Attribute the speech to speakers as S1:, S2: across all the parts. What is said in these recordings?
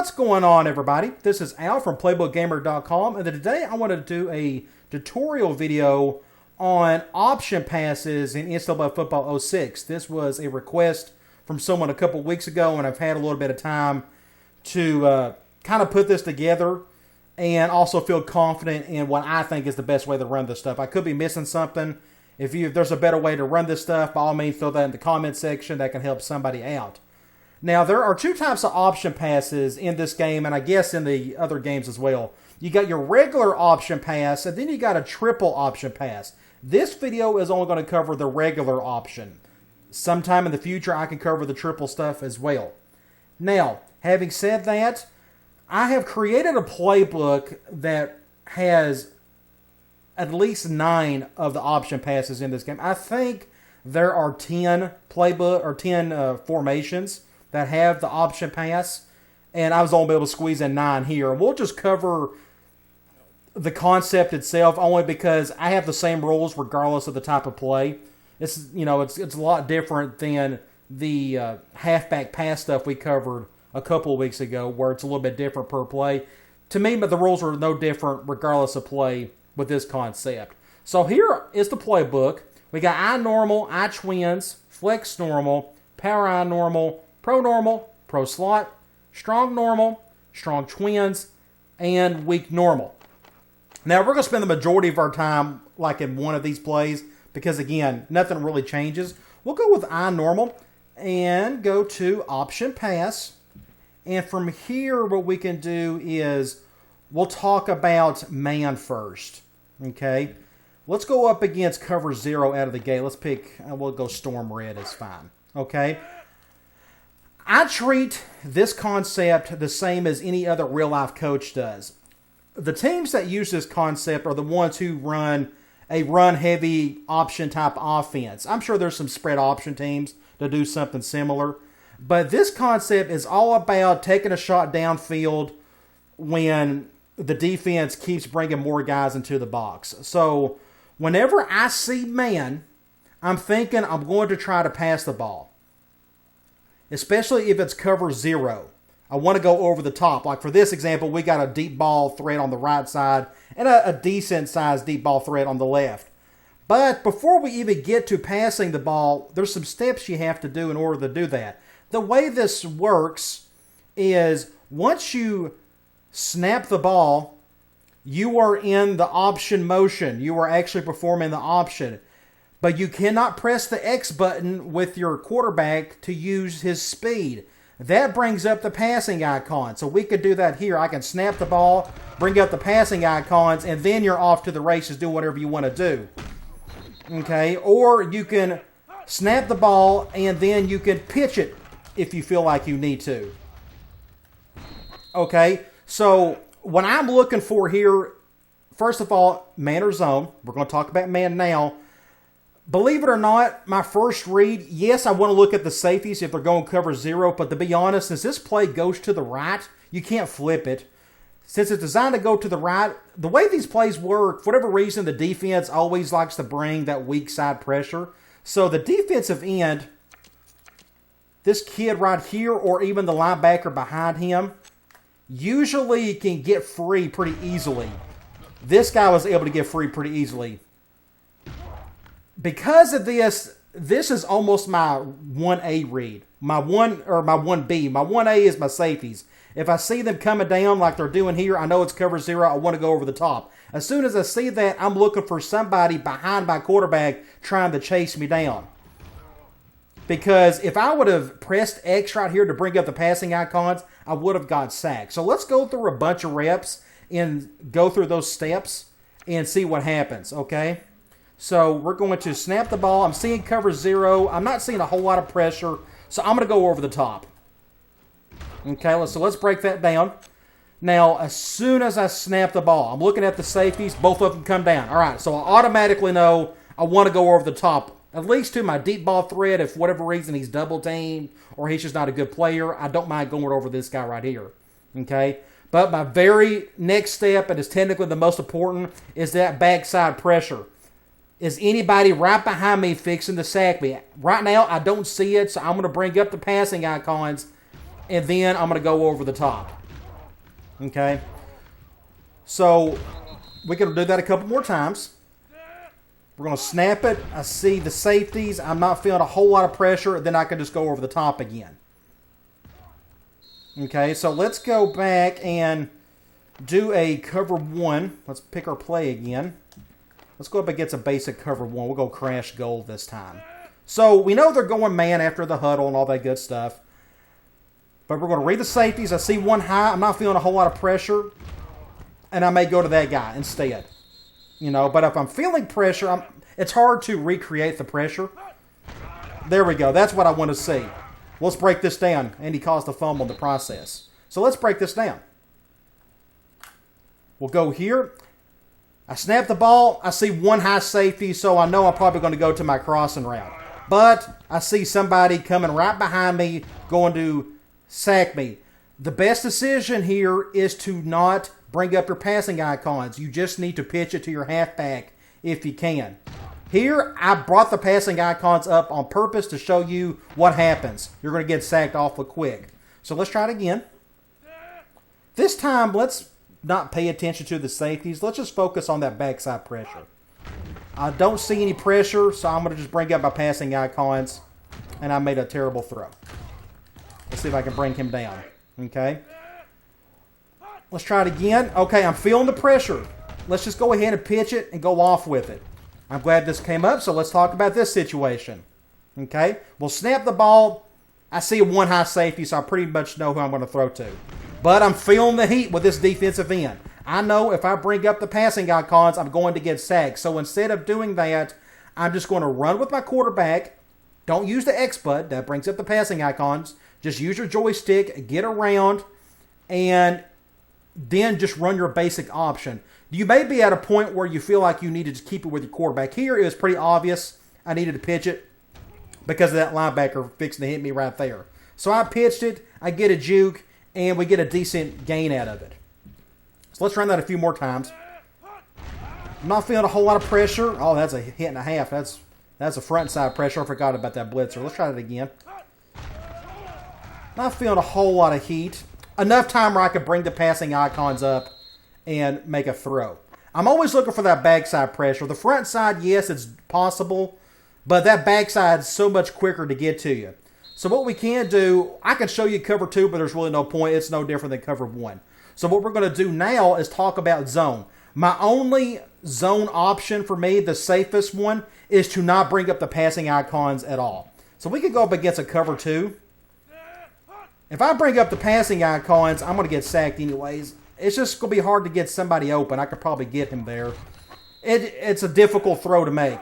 S1: What's going on, everybody? This is Al from PlaybookGamer.com, and today I wanted to do a tutorial video on option passes in NCAA Football 06. This was a request from someone a couple weeks ago, and I've had a little bit of time to kind of put this together and also feel confident in what I think is the best way to run this stuff. I could be missing something. If there's a better way to run this stuff, by all means, throw that in the comment section. That can help somebody out. Now, there are two types of option passes in this game, and I guess in the other games as well. You got your regular option pass, and then you got a triple option pass. This video is only going to cover the regular option. Sometime in the future, I can cover the triple stuff as well. Now, having said that, I have created a playbook that has at least 9 of the option passes in this game. I think there are 10 formations that have the option pass, and I was only able to squeeze in 9 here. We'll just cover the concept itself only because I have the same rules regardless of the type of play. It's a lot different than the halfback pass stuff we covered a couple of weeks ago, where it's a little bit different per play. To me, but the rules are no different regardless of play with this concept. So here is the playbook. We got I normal, I twins, flex normal, power I normal, pro slot, strong normal, strong twins, and weak normal. Now, we're going to spend the majority of our time like in one of these plays because, again, nothing really changes. We'll go with I normal and go to option pass. And from here, what we can do is we'll talk about man first. Okay? Let's go up against cover 0 out of the gate. Let's pick, we'll go storm red is fine. Okay? I treat this concept the same as any other real-life coach does. The teams that use this concept are the ones who run a run-heavy option-type offense. I'm sure there's some spread option teams that do something similar. But this concept is all about taking a shot downfield when the defense keeps bringing more guys into the box. So whenever I see man, I'm thinking I'm going to try to pass the ball. Especially if it's cover 0. I want to go over the top. Like for this example, we got a deep ball threat on the right side and a decent-sized deep ball threat on the left. But before we even get to passing the ball, there's some steps you have to do in order to do that. The way this works is once you snap the ball, you are in the option motion. You are actually performing the option. But you cannot press the X button with your quarterback to use his speed. That brings up the passing icon. So we could do that here. I can snap the ball, bring up the passing icons, and then you're off to the races, do whatever you want to do. Okay? Or you can snap the ball, and then you can pitch it if you feel like you need to. Okay? So what I'm looking for here, first of all, man or zone. We're going to talk about man now. Believe it or not, my first read, yes, I want to look at the safeties if they're going cover 0, but to be honest, since this play goes to the right, you can't flip it. Since it's designed to go to the right, the way these plays work, for whatever reason, the defense always likes to bring that weak side pressure. So the defensive end, this kid right here, or even the linebacker behind him, usually can get free pretty easily. This guy was able to get free pretty easily. Because of this, this is almost my 1A read. My 1B. My 1A is my safeties. If I see them coming down like they're doing here, I know it's cover 0. I want to go over the top. As soon as I see that, I'm looking for somebody behind my quarterback trying to chase me down. Because if I would have pressed X right here to bring up the passing icons, I would have got sacked. So let's go through a bunch of reps and go through those steps and see what happens, okay? So we're going to snap the ball. I'm seeing cover 0. I'm not seeing a whole lot of pressure, so I'm going to go over the top. Okay, so let's break that down. Now, as soon as I snap the ball, I'm looking at the safeties. Both of them come down. All right, so I automatically know I want to go over the top, at least to my deep ball threat. If for whatever reason he's double teamed or he's just not a good player, I don't mind going over this guy right here. Okay, but my very next step, and is technically the most important, is that backside pressure. Is anybody right behind me fixing to sack me? Right now, I don't see it, so I'm going to bring up the passing icons, and then I'm going to go over the top. Okay? So, we can do that a couple more times. We're going to snap it. I see the safeties. I'm not feeling a whole lot of pressure. Then I can just go over the top again. Okay, so let's go back and do a cover one. Let's pick our play again. Let's go up against a basic cover one. We'll go crash gold this time. So we know they're going man after the huddle and all that good stuff. But we're going to read the safeties. I see one high. I'm not feeling a whole lot of pressure. And I may go to that guy instead. You know, but if I'm feeling pressure, it's hard to recreate the pressure. There we go. That's what I want to see. Let's break this down. And he caused a fumble in the process. So let's break this down. We'll go here. I snap the ball. I see one high safety, so I know I'm probably going to go to my crossing route. But I see somebody coming right behind me going to sack me. The best decision here is to not bring up your passing icons. You just need to pitch it to your halfback if you can. Here, I brought the passing icons up on purpose to show you what happens. You're going to get sacked awfully quick. So let's try it again. This time, let's not pay attention to the safeties. Let's just focus on that backside pressure. I don't see any pressure, so I'm going to just bring up my passing icons. And I made a terrible throw. Let's see if I can bring him down. Okay. Let's try it again. Okay, I'm feeling the pressure. Let's just go ahead and pitch it and go off with it. I'm glad this came up, so let's talk about this situation. Okay, we'll snap the ball. I see a one high safety, so I pretty much know who I'm going to throw to. But I'm feeling the heat with this defensive end. I know if I bring up the passing icons, I'm going to get sacked. So instead of doing that, I'm just going to run with my quarterback. Don't use the X button. That brings up the passing icons. Just use your joystick, get around, and then just run your basic option. You may be at a point where you feel like you need to just keep it with your quarterback. Here, it was pretty obvious I needed to pitch it because of that linebacker fixing to hit me right there. So I pitched it, I get a juke, and we get a decent gain out of it. So let's run that a few more times. I'm not feeling a whole lot of pressure. Oh, that's a hit and a half. That's a front side pressure. I forgot about that blitzer. Let's try it again. Not feeling a whole lot of heat. Enough time where I could bring the passing icons up and make a throw. I'm always looking for that backside pressure. The front side, yes, it's possible, but that backside is so much quicker to get to you. So what we can do, I can show you cover two, but there's really no point. It's no different than cover one. So what we're going to do now is talk about zone. My only zone option for me, the safest one, is to not bring up the passing icons at all. So we could go up against a cover two. If I bring up the passing icons, I'm going to get sacked anyways. It's just going to be hard to get somebody open. I could probably get him there. It's a difficult throw to make.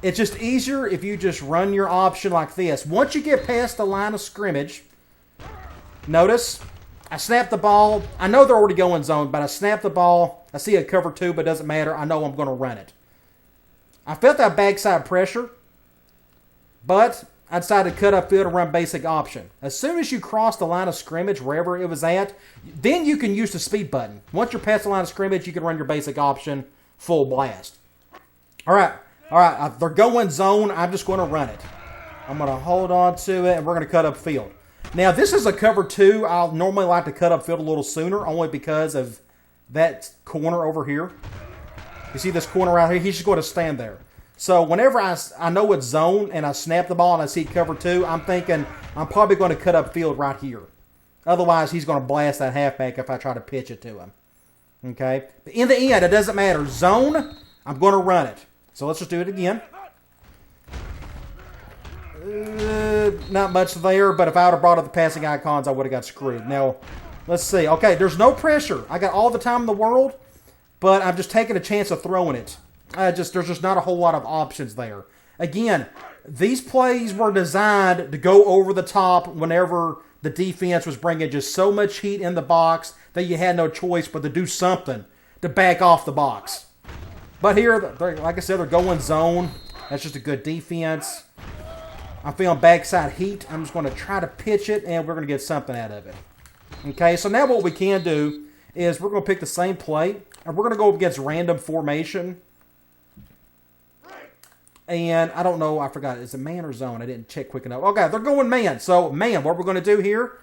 S1: It's just easier if you just run your option like this. Once you get past the line of scrimmage, notice I snap the ball. I know they're already going zone, but I snap the ball. I see a cover two, but it doesn't matter. I know I'm going to run it. I felt that backside pressure, but I decided to cut upfield and run basic option. As soon as you cross the line of scrimmage, wherever it was at, then you can use the speed button. Once you're past the line of scrimmage, you can run your basic option full blast. All right. They're going zone. I'm just going to run it. I'm going to hold on to it, and we're going to cut upfield. Now, this is a cover two. I'll normally like to cut upfield a little sooner, only because of that corner over here. You see this corner right here? He's just going to stand there. So whenever I know it's zone and I snap the ball and I see cover two, I'm thinking I'm probably going to cut upfield right here. Otherwise, he's going to blast that halfback if I try to pitch it to him. Okay? But in the end, it doesn't matter. Zone, I'm going to run it. So let's just do it again. Not much there, but if I would have brought up the passing icons, I would have got screwed. Now, let's see. Okay, there's no pressure. I got all the time in the world, but I'm just taking a chance of throwing it. There's just not a whole lot of options there. Again, these plays were designed to go over the top whenever the defense was bringing just so much heat in the box that you had no choice but to do something to back off the box. But here, like I said, they're going zone. That's just a good defense. I'm feeling backside heat. I'm just going to try to pitch it, and we're going to get something out of it. Okay, so now what we can do is we're going to pick the same play, and we're going to go against random formation. And I don't know, I forgot, is it man or zone? I didn't check quick enough. Okay, they're going man. So, man, what we're going to do here,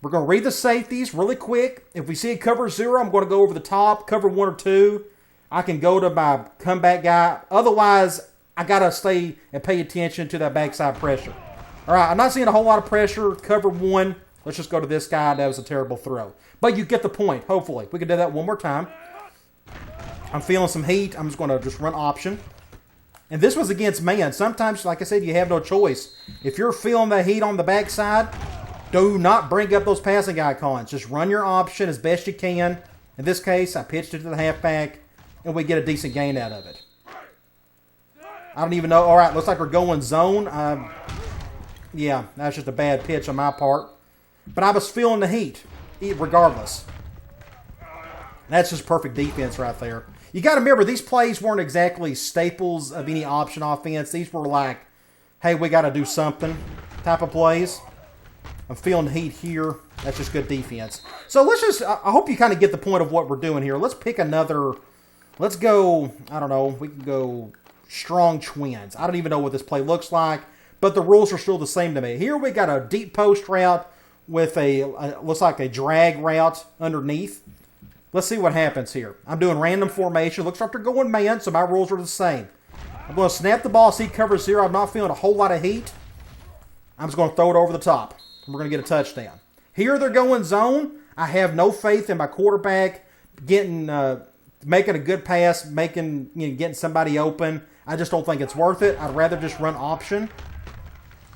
S1: We're going to read the safeties really quick. If we see a cover 0, I'm going to go over the top, cover 1 or 2. I can go to my comeback guy. Otherwise, I got to stay and pay attention to that backside pressure. All right, I'm not seeing a whole lot of pressure. Cover 1. Let's just go to this guy. That was a terrible throw. But you get the point, hopefully. We can do that one more time. I'm feeling some heat. I'm just going to just run option. And this was against man. Sometimes, like I said, you have no choice. If you're feeling the heat on the backside, do not bring up those passing icons. Just run your option as best you can. In this case, I pitched it to the halfback, and we get a decent gain out of it. I don't even know. All right, looks like we're going zone. Yeah, that's just a bad pitch on my part. But I was feeling the heat, regardless. That's just perfect defense right there. You got to remember, these plays weren't exactly staples of any option offense. These were like, hey, we got to do something type of plays. I'm feeling the heat here. That's just good defense. So let's just, I hope you kind of get the point of what we're doing here. Let's pick another, let's go, I don't know, we can go strong twins. I don't even know what this play looks like, but the rules are still the same to me. Here we got a deep post route with looks like a drag route underneath. Let's see what happens here. I'm doing random formation. Looks like they're going man, so my rules are the same. I'm going to snap the ball, see cover 0. I'm not feeling a whole lot of heat. I'm just going to throw it over the top. We're going to get a touchdown. Here they're going zone. I have no faith in my quarterback making a good pass, getting somebody open. I just don't think it's worth it. I'd rather just run option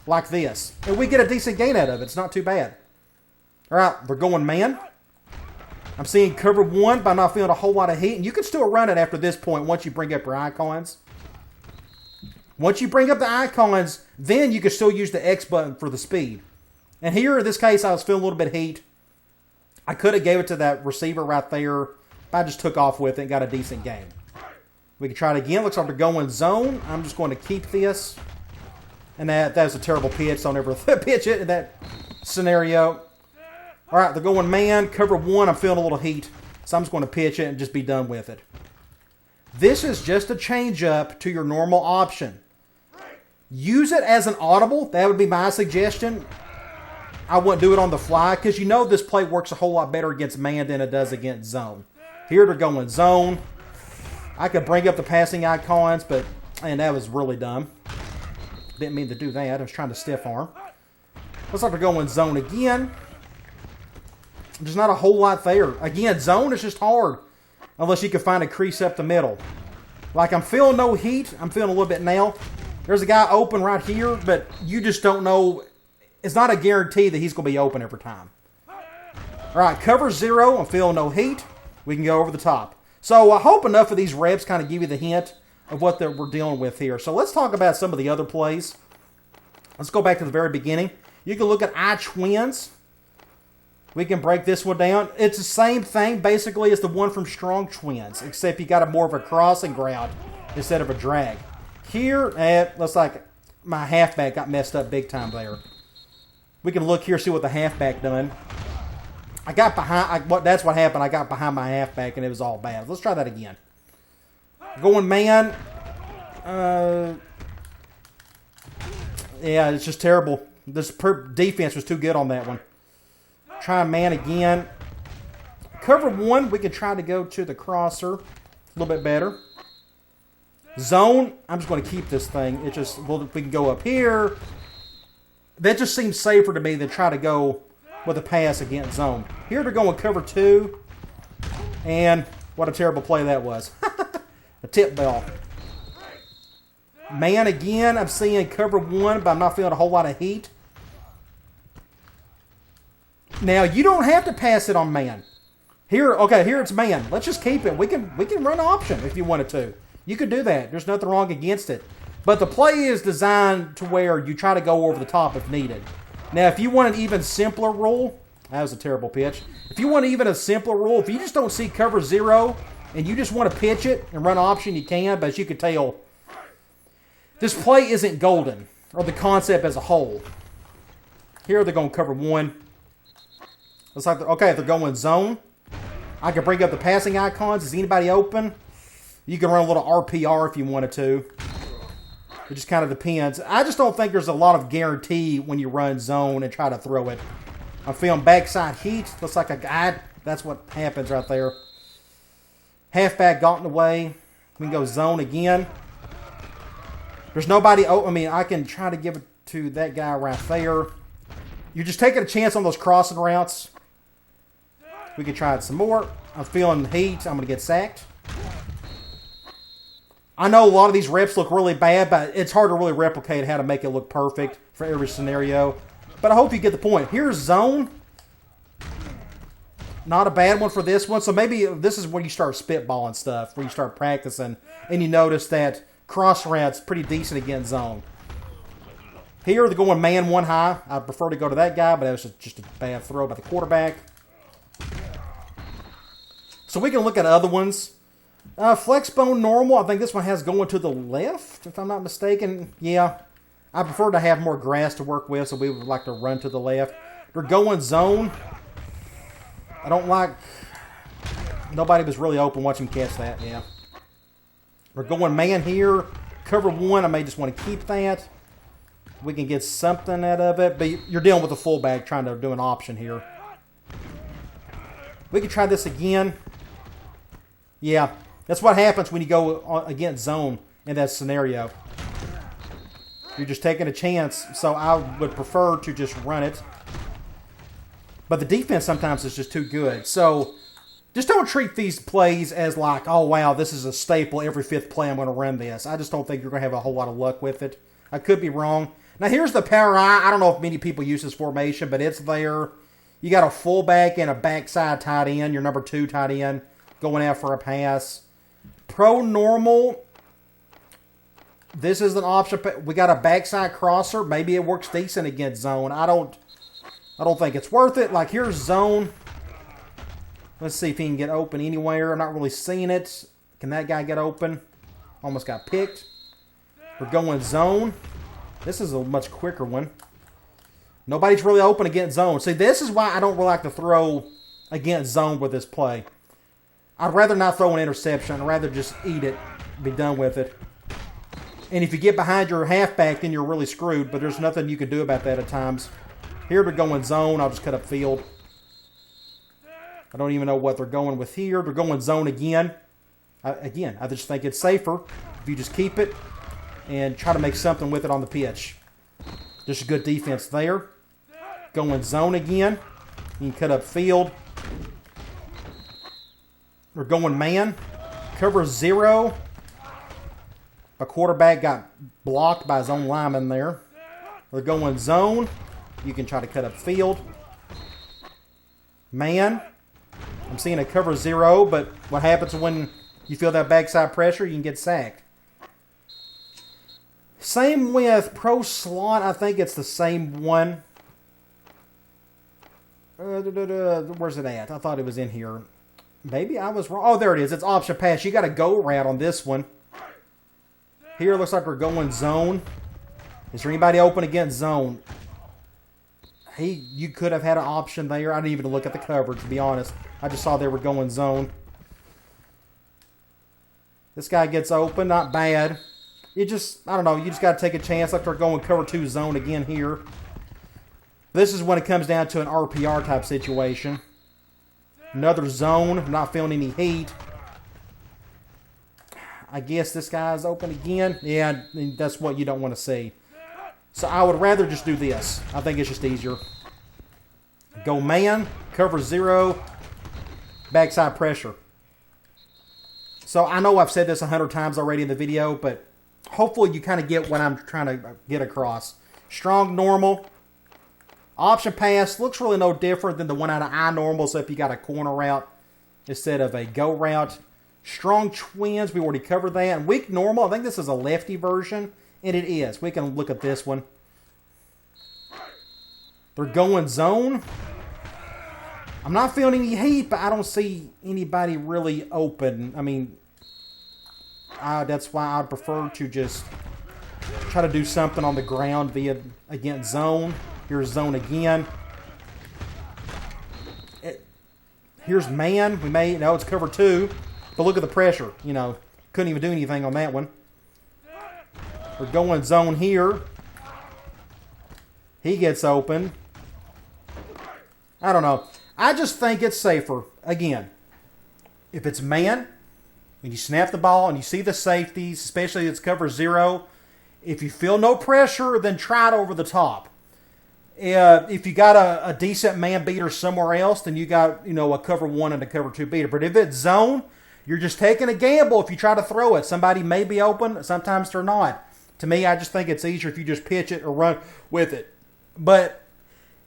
S1: like this. And we get a decent gain out of it. It's not too bad. All right, they're going man. I'm seeing cover 1, but I'm not feeling a whole lot of heat. And you can still run it after this point once you bring up your icons. Once you bring up the icons, then you can still use the X button for the speed. And here, in this case, I was feeling a little bit of heat. I could have gave it to that receiver right there, but I just took off with it and got a decent game. We can try it again. Looks like they're going zone. I'm just going to keep this. And that was a terrible pitch. Don't ever pitch it in that scenario. All right, they're going man. Cover 1. I'm feeling a little heat. So I'm just going to pitch it and just be done with it. This is just a change-up to your normal option. Use it as an audible. That would be my suggestion. I wouldn't do it on the fly because you know this play works a whole lot better against man than it does against zone. Here they're going zone. I could bring up the passing icons, and that was really dumb. Didn't mean to do that. I was trying to stiff arm. Looks like they're going zone again. There's not a whole lot there. Again, zone is just hard unless you can find a crease up the middle. Like, I'm feeling no heat. I'm feeling a little bit now. There's a guy open right here, but you just don't know. It's not a guarantee that he's going to be open every time. All right, cover 0. I'm feeling no heat. We can go over the top. So I hope enough of these reps kind of give you the hint of what we're dealing with here. So let's talk about some of the other plays. Let's go back to the very beginning. You can look at I-twins. We can break this one down. It's the same thing, basically, as the one from strong twins, except you got more of a crossing route instead of a drag. Here, looks like my halfback got messed up big time there. We can look here, see what the halfback done. I got behind. That's what happened. I got behind my halfback, and it was all bad. Let's try that again. Going man. Yeah, it's just terrible. This defense was too good on that one. Try man again. Cover 1, we can try to go to the crosser. A little bit better. Zone, I'm just going to keep this thing. It just, well, we can go up here. That just seems safer to me than try to go with a pass against zone. Here they're going cover 2. And what a terrible play that was. A tip ball. Man again, I'm seeing cover 1, but I'm not feeling a whole lot of heat. Now, you don't have to pass it on man. Here it's man. Let's just keep it. We can run option if you wanted to. You could do that. There's nothing wrong against it. But the play is designed to where you try to go over the top if needed. Now, if you want an even simpler rule, that was a terrible pitch. If you want even a simpler rule, if you just don't see cover 0 and you just want to pitch it and run option, you can. But as you can tell, this play isn't golden, or the concept as a whole. Here they're going to cover 1. Looks like they're going zone. I can bring up the passing icons. Is anybody open? You can run a little RPR if you wanted to. It just kind of depends. I just don't think there's a lot of guarantee when you run zone and try to throw it. I'm feeling backside heat. Looks like a guy. That's what happens right there. Halfback got in the way. We can go zone again. There's nobody. Oh, I mean, I can try to give it to that guy right there. You're just taking a chance on those crossing routes. We can try it some more. I'm feeling heat. I'm going to get sacked. I know a lot of these reps look really bad, but it's hard to really replicate how to make it look perfect for every scenario. But I hope you get the point. Here's zone. Not a bad one for this one. So maybe this is where you start spitballing stuff, where you start practicing, and you notice that cross routes pretty decent against zone. Here they're going man one high. I prefer to go to that guy, but that was just a bad throw by the quarterback. So we can look at other ones. Flex bone normal. I think this one has going to the left, if I'm not mistaken. Yeah. I prefer to have more grass to work with, so we would like to run to the left. They're going zone. I don't like... Nobody was really open. Watch him catch that, yeah. We're going man here. Cover one. I may just want to keep that. We can get something out of it. But you're dealing with a fullback trying to do an option here. We can try this again. Yeah. That's what happens when you go against zone in that scenario. You're just taking a chance. So I would prefer to just run it. But the defense sometimes is just too good. So just don't treat these plays as like, oh, wow, this is a staple. Every fifth play I'm going to run this. I just don't think you're going to have a whole lot of luck with it. I could be wrong. Now, here's the power I. I don't know if many people use this formation, but it's there. You got a fullback and a backside tight end, your number 2 tight end, going out for a pass. Pro normal. This is an option. We got a backside crosser. Maybe it works decent against zone. I don't think it's worth it. Like, here's zone. Let's see if he can get open anywhere. I'm not really seeing it. Can that guy get open? Almost got picked. We're going zone. This is a much quicker one. Nobody's really open against zone. See, this is why I don't really like to throw against zone with this play. I'd rather not throw an interception. I'd rather just eat it, be done with it. And if you get behind your halfback, then you're really screwed. But there's nothing you can do about that at times. Here they're going zone. I'll just cut up field. I don't even know what they're going with here. They're going zone again. I just think it's safer if you just keep it and try to make something with it on the pitch. Just a good defense there. Going zone again. You can cut up field. They're going man. Cover 0. A quarterback got blocked by his own lineman there. They're going zone. You can try to cut up field. Man. I'm seeing a cover 0, but what happens when you feel that backside pressure? You can get sacked. Same with pro slot. I think it's the same one. Where's it at? I thought it was in here. Maybe I was wrong. Oh, there it is. It's option pass. You got to go route on this one. Here it looks like we're going zone. Is there anybody open against zone? You could have had an option there. I didn't even look at the coverage, to be honest. I just saw they were going zone. This guy gets open. Not bad. I don't know. You just got to take a chance. Like they're going cover 2 zone again here. This is when it comes down to an RPR type situation. Another zone. I'm not feeling any heat. I guess this guy's open again. Yeah, that's what you don't want to see. So I would rather just do this. I think it's just easier. Go man. Cover 0. Backside pressure. So I know I've said this 100 times already in the video, but hopefully you kind of get what I'm trying to get across. Strong normal. Option pass looks really no different than the one out of I normal, so if you got a corner route instead of a go route. Strong twins, we already covered that. And weak normal, I think this is a lefty version, and it is. We can look at this one. They're going zone. I'm not feeling any heat, but I don't see anybody really open. I mean, that's why I'd prefer to just try to do something on the ground against zone. Here's zone again. Here's man. It's cover 2. But look at the pressure. Couldn't even do anything on that one. We're going zone here. He gets open. I don't know. I just think it's safer. Again, if it's man, when you snap the ball and you see the safeties, especially if it's cover 0, if you feel no pressure, then try it over the top. If you got a decent man beater somewhere else, then you got, a cover 1 and a cover 2 beater. But if it's zone, you're just taking a gamble if you try to throw it. Somebody may be open, sometimes they're not. To me, I just think it's easier if you just pitch it or run with it. But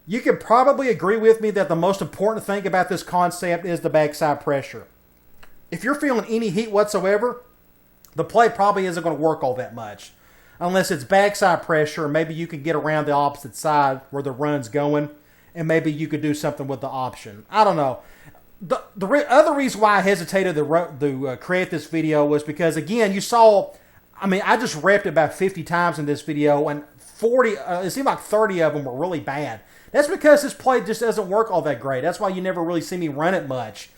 S1: you could probably agree with me that the most important thing about this concept is the backside pressure. If you're feeling any heat whatsoever, the play probably isn't going to work all that much. Unless it's backside pressure, maybe you can get around the opposite side where the run's going, and maybe you could do something with the option. I don't know. The other reason why I hesitated to create this video was because, again, you saw, I just repped it about 50 times in this video, and it seemed like 30 of them were really bad. That's because this play just doesn't work all that great. That's why you never really see me run it much.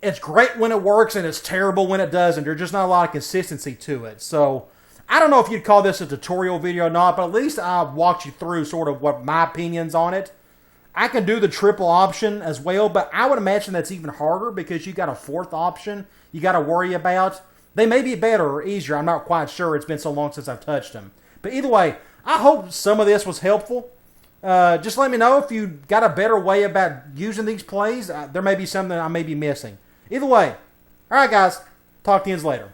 S1: It's great when it works, and it's terrible when it doesn't. There's just not a lot of consistency to it. So I don't know if you'd call this a tutorial video or not, but at least I walked you through sort of what my opinions on it. I can do the triple option as well, but I would imagine that's even harder because you got a 4th option you got to worry about. They may be better or easier. I'm not quite sure. It's been so long since I've touched them. But either way, I hope some of this was helpful. Just let me know if you got a better way about using these plays. There may be something I may be missing. Either way, all right, guys. Talk to you later.